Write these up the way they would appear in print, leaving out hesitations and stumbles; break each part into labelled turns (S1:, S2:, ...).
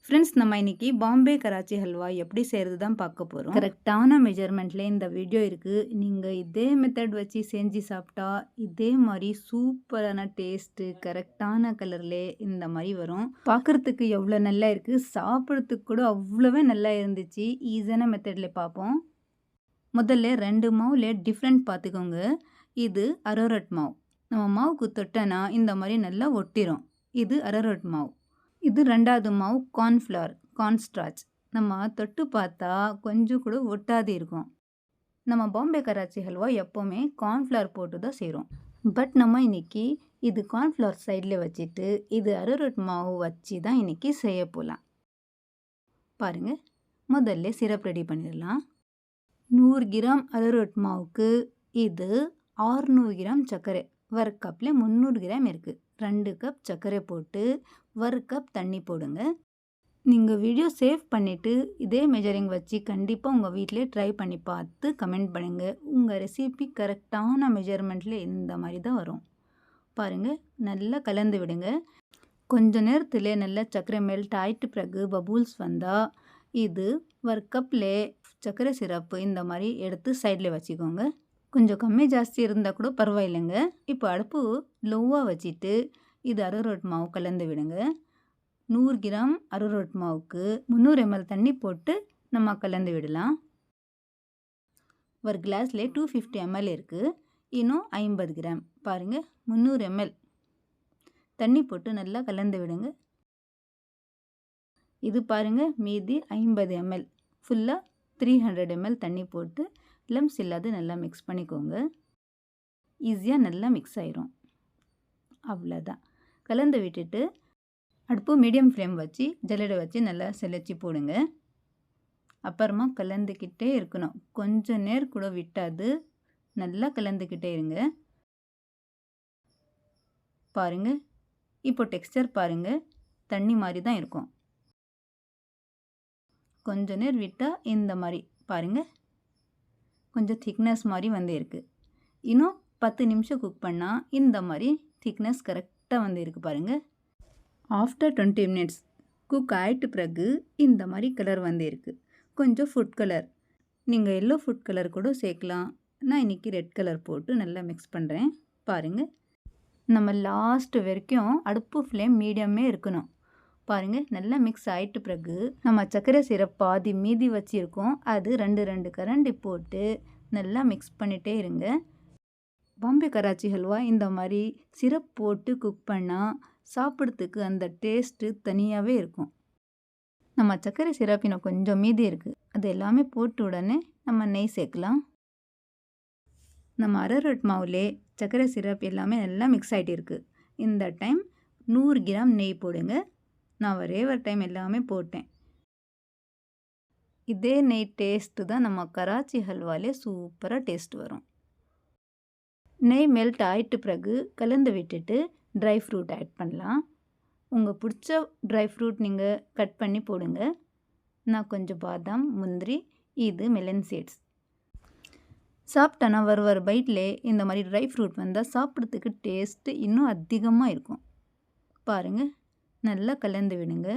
S1: Friends, நம்ம இன்னைக்கு பாம்பே கராச்சி ஹல்வா எப்படி செய்கிறது தான் பார்க்க போகிறோம். கரெக்டான மெஜர்மெண்ட்ல இந்த வீடியோ இருக்குது. நீங்கள் இதே மெத்தட் வச்சு செஞ்சு சாப்பிட்டா இதே மாதிரி சூப்பரான டேஸ்ட்டு கரெக்டான கலர்லே இந்த மாதிரி வரும். பார்க்குறதுக்கு எவ்வளோ நல்லா இருக்குது, சாப்பிட்றதுக்கு கூட அவ்வளோவே நல்லா இருந்துச்சு. ஈஸியான மெத்தடில் பார்ப்போம். முதல்ல 2 மாவுல டிஃப்ரெண்ட் பார்த்துக்கோங்க. இது அரரோட் மாவு. நம்ம மாவுக்கு தொட்டனா இந்த மாதிரி நல்லா ஒட்டிரும். இது அரரோட் மாவு. இது 2வது மாவு கார்ன்ஃப்ளவர், கார்ன்ஸ்டார்ச். நம்ம தொட்டு பார்த்தா கொஞ்சம் கூட ஒட்டாது இருக்கும். நம்ம பாம்பே கராச்சி ஹல்வா எப்போவுமே கார்ன்ஃப்ளவர் போட்டு தான் செய்கிறோம். பட் நம்ம இன்னைக்கு இது கார்ன்ஃப்ளவர் சைடில் வச்சுட்டு இது அரரோட் மாவு வச்சு தான் இன்னைக்கு செய்ய போகலாம். பாருங்கள், முதல்ல சிரப் ரெடி பண்ணிடலாம். 100 கிராம் அரரோட் மாவுக்கு இது 600 கிராம் சர்க்கரை. ஒரு கப்பில் 300 கிராம் இருக்குது. 2 கப் சர்க்கரை போட்டு 1 கப் தண்ணி போடுங்க. நீங்கள் வீடியோ சேவ் பண்ணிவிட்டு இதே மெஜரிங் வச்சு கண்டிப்பாக உங்கள் வீட்டிலே ட்ரை பண்ணி பார்த்து கமெண்ட் பண்ணுங்கள். உங்கள் ரெசிபி கரெக்டான மெஜர்மெண்ட்டில் இந்த மாதிரி தான் வரும். பாருங்கள், நல்லா கலந்து விடுங்க. கொஞ்ச நேரத்தில் நல்லா சர்க்கரை மெல்ட் ஆகிட்டு பிறகு பபுள்ஸ் வந்தால் இது 1 கப்பில் சர்க்கரை சிரப்பு இந்த மாதிரி எடுத்து சைடில் வச்சுக்கோங்க. கொஞ்சம் கம்மி ஜாஸ்தி இருந்தால் கூட பரவாயில்லைங்க. இப்போ அடுப்பு லோவாக வச்சுட்டு இது அரரோட் மாவு கலந்து விடுங்க. 100 கிராம் அரரோட் மாவுக்கு 300 ml தண்ணி போட்டு நம்ம கலந்து விடலாம். ஒரு கிளாஸில் 250 ml இருக்குது. இன்னும் 50 கிராம். பாருங்கள், 300 ml தண்ணி போட்டு நல்லா கலந்து விடுங்க. இது பாருங்கள், மீதி 50 ml ஃபுல்லாக 300 ml தண்ணி போட்டு லம்ஸ் இல்லாத நல்லா மிக்ஸ் பண்ணிக்கோங்க. ஈஸியாக நல்லா மிக்ஸ் ஆயிரும். அவ்வளோதான். கலந்து விட்டுட்டு அடுப்பு மீடியம் ஃப்ளேம் வச்சு ஜல்லடை வச்சு நல்லா செலச்சி போடுங்க. அப்புறமா கலந்துக்கிட்டே இருக்கணும். கொஞ்சம் நேரம் கூட விட்டாது, நல்லா கலந்துக்கிட்டே இருங்க. பாருங்கள், இப்போ டெக்ஸ்சர் பாருங்கள், தண்ணி மாதிரி தான் இருக்கும். கொஞ்சம் நேரம் விட்டால் இந்த மாதிரி பாருங்கள், கொஞ்சம் திக்னஸ் மாதிரி வந்து இருக்குது. இன்னும் 10 நிமிஷம் குக் பண்ணால் இந்த மாதிரி திக்னஸ் கரெக்டாக வந்து இருக்குது. பாருங்கள், ஆஃப்டர் 20 மினிட்ஸ் குக் ஆகிட்டு பிறகு இந்த மாதிரி கலர் வந்து இருக்குது. கொஞ்சம் ஃபுட் கலர், நீங்கள் எல்லோ ஃபுட் கலர் கூட சேர்க்கலாம். நான் இன்றைக்கி ரெட் கலர் போட்டு நல்லா மிக்ஸ் பண்ணுறேன். பாருங்கள், நம்ம லாஸ்ட் வரைக்கும் அடுப்பு ஃப்ளேம் மீடியமே இருக்கணும். பாருங்கள், நல்லா மிக்ஸ் ஆகிட்டு பிறகு நம்ம சர்க்கரை சிரப் பாதி மீதி வச்சுருக்கோம். அது 2 கரண்டி போட்டு நல்லா மிக்ஸ் பண்ணிகிட்டே இருங்க. பாம்பே கராச்சி ஹல்வா இந்த மாதிரி சிரப் போட்டு குக் பண்ணால் சாப்பிட்றதுக்கு அந்த டேஸ்ட்டு தனியாகவே இருக்கும். நம்ம சர்க்கரை சிரப் இன்னும் கொஞ்சம் மீதி இருக்குது. அது எல்லாமே போட்டு உடனே நம்ம நெய் சேர்க்கலாம். நம்ம அரரோட் மாவுலே சர்க்கரை சிரப் எல்லாமே நல்லா மிக்ஸ் ஆகிட்டு இருக்குது. இந்த டைம் 100 கிராம் நெய் போடுங்க. நான் ஒரே ஒரு டைம் எல்லாமே போட்டேன். இதே நெய் டேஸ்ட்டு தான் நம்ம கராச்சி ஹல்வாலே சூப்பராக டேஸ்ட் வரும். நெய் மெல்ட் ஆகிட்டு பிறகு கலந்து விட்டுட்டு ட்ரை ஃப்ரூட் ஆட் பண்ணலாம். உங்கள் பிடிச்ச ட்ரை ஃப்ரூட் நீங்கள் கட் பண்ணி போடுங்க. நான் கொஞ்சம் பாதாம், முந்திரி, இது மெலன் சீட்ஸ். சாப்பிட்டேன்னா ஒரு பைட்லே இந்த மாதிரி ட்ரை ஃப்ரூட் வந்தால் சாப்பிட்றதுக்கு டேஸ்ட்டு இன்னும் அதிகமாக இருக்கும். பாருங்கள், நல்லா கலந்து விடுங்க.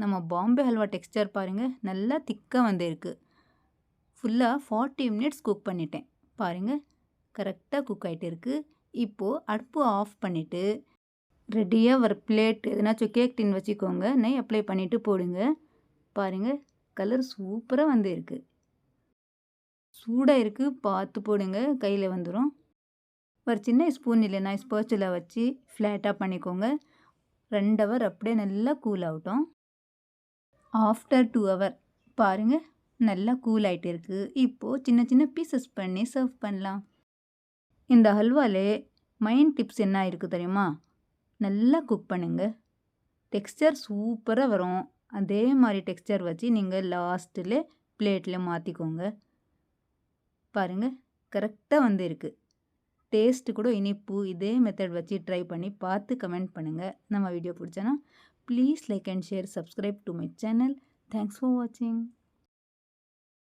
S1: நம்ம பாம்பே ஹல்வா டெக்ஸ்சர் பாருங்கள், நல்லா திக்காக வந்து இருக்குது. ஃபுல்லாக 40 மினிட்ஸ் குக் பண்ணிட்டேன். பாருங்கள், கரெக்டாக குக் ஆகிட்டு இருக்குது. இப்போது அடுப்பு ஆஃப் பண்ணிவிட்டு ரெடியாக ஒரு பிளேட் எதுனாச்சும் கேக் டின் வச்சுக்கோங்க. நெய் அப்ளை பண்ணிவிட்டு போடுங்க. பாருங்கள், கலர் சூப்பராக வந்து இருக்குது. சூடாக இருக்குது, பார்த்து போடுங்க, கையில் வந்துடும். ஒரு சின்ன ஸ்பூன் இல்லைன்னா ஸ்பேச்சுலா வச்சு ஃப்ளாட்டாக பண்ணிக்கோங்க. 2 ஹவர் அப்படியே நல்லா கூல் ஆகட்டும். ஆஃப்டர் 2 ஹவர் பாருங்கள், நல்லா கூல் ஆகிட்டு இருக்குது. இப்போது சின்ன சின்ன பீசஸ் பண்ணி சர்வ் பண்ணலாம். இந்த ஹல்வாலே மெயின் டிப்ஸ் என்ன இருக்குது தெரியுமா? நல்லா குக் பண்ணுங்கள். டெக்ஸ்சர் சூப்பராக வரும். அதே மாதிரி டெக்ஸ்சர் வச்சு நீங்கள் லாஸ்ட்டில் பிளேட்டில் மாற்றிக்கோங்க. பாருங்கள், கரெக்டாக வந்து இருக்குது. டேஸ்ட்டு கூட இனிப்பு. இதே மெத்தட் வச்சு ட்ரை பண்ணி பார்த்து கமெண்ட் பண்ணுங்கள். நம்ம வீடியோ பிடிச்சனா please like and share, subscribe to my channel. Thanks for வாட்சிங்.